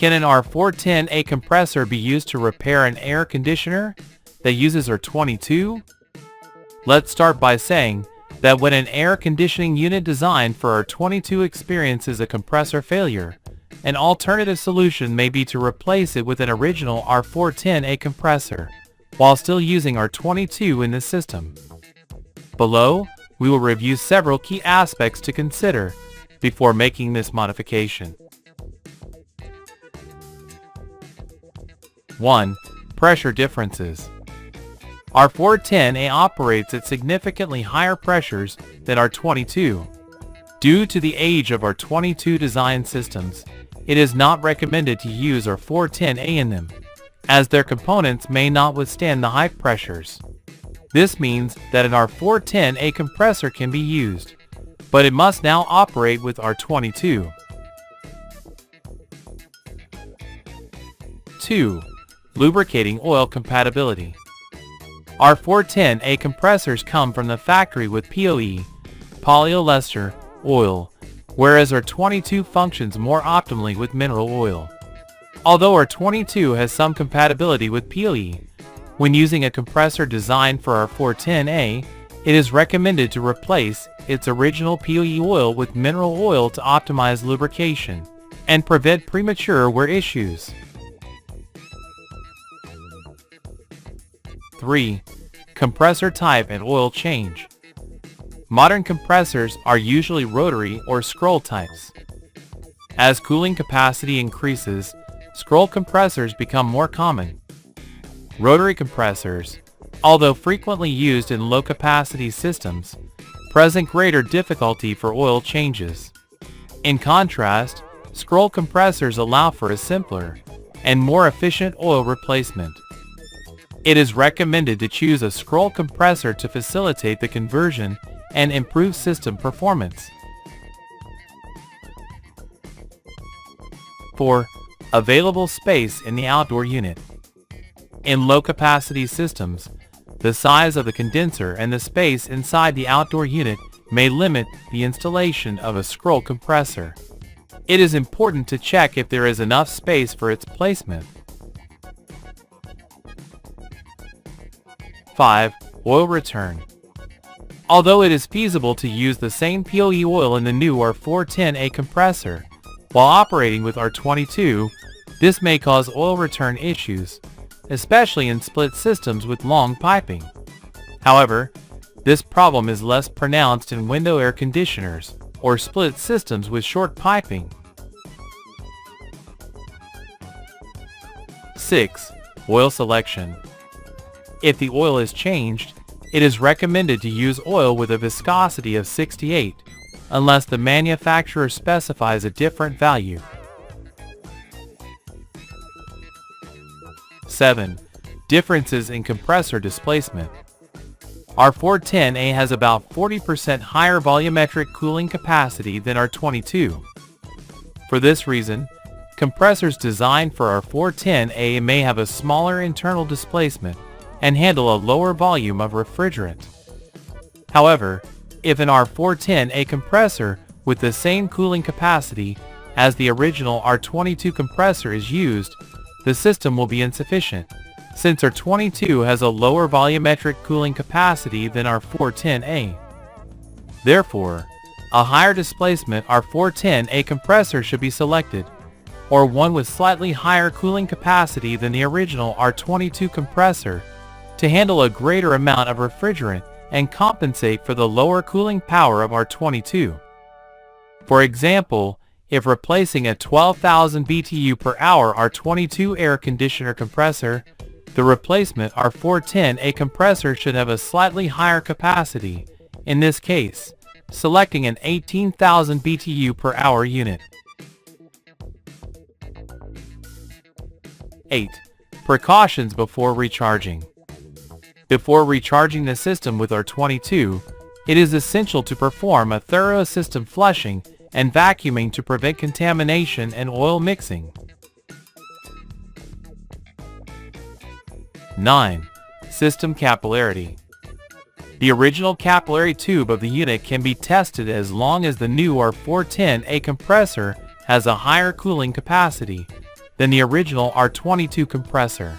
Can an R410A compressor be used to repair an air conditioner that uses R22? Let's start by saying that when an air conditioning unit designed for R22 experiences a compressor failure, an alternative solution may be to replace it with an original R410A compressor, while still using R22 in the system. Below, we will review several key aspects to consider before making this modification. 1. Pressure differences. R410A operates at significantly higher pressures than R22. Due to the age of R22 design systems, it is not recommended to use R410A in them, as their components may not withstand the high pressures. This means that an R410A compressor can be used, but it must now operate with R22. 2. Lubricating oil compatibility. R410A compressors come from the factory with POE, polyester oil, whereas R22 functions more optimally with mineral oil. Although R22 has some compatibility with POE, when using a compressor designed for R410A, it is recommended to replace its original POE oil with mineral oil to optimize lubrication and prevent premature wear issues. 3. Compressor type and oil change. Modern compressors are usually rotary or scroll types. As cooling capacity increases, scroll compressors become more common. Rotary compressors, although frequently used in low-capacity systems, present greater difficulty for oil changes. In contrast, scroll compressors allow for a simpler and more efficient oil replacement. It is recommended to choose a scroll compressor to facilitate the conversion and improve system performance. 4. Available space in the outdoor unit. In low-capacity systems, the size of the condenser and the space inside the outdoor unit may limit the installation of a scroll compressor. It is important to check if there is enough space for its placement. 5. Oil return. Although it is feasible to use the same POE oil in the new R410A compressor while operating with R22, this may cause oil return issues, especially in split systems with long piping. However, this problem is less pronounced in window air conditioners or split systems with short piping. 6. Oil selection. If the oil is changed, it is recommended to use oil with a viscosity of 68, unless the manufacturer specifies a different value. 7. Differences in compressor displacement. R410A has about 40% higher volumetric cooling capacity than R22. For this reason, compressors designed for R410A may have a smaller internal displacement and handle a lower volume of refrigerant. However, if an R410A compressor with the same cooling capacity as the original R22 compressor is used, the system will be insufficient, since R22 has a lower volumetric cooling capacity than R410A. Therefore, a higher displacement R410A compressor should be selected, or one with slightly higher cooling capacity than the original R22 compressor, to handle a greater amount of refrigerant and compensate for the lower cooling power of R22. For example, if replacing a 12,000 BTU per hour R22 air conditioner compressor, the replacement R410A compressor should have a slightly higher capacity, in this case, selecting an 18,000 BTU per hour unit. 8. Precautions before recharging. Before recharging the system with R22, it is essential to perform a thorough system flushing and vacuuming to prevent contamination and oil mixing. 9. System capillarity. The original capillary tube of the unit can be tested as long as the new R410A compressor has a higher cooling capacity, than the original R22 compressor.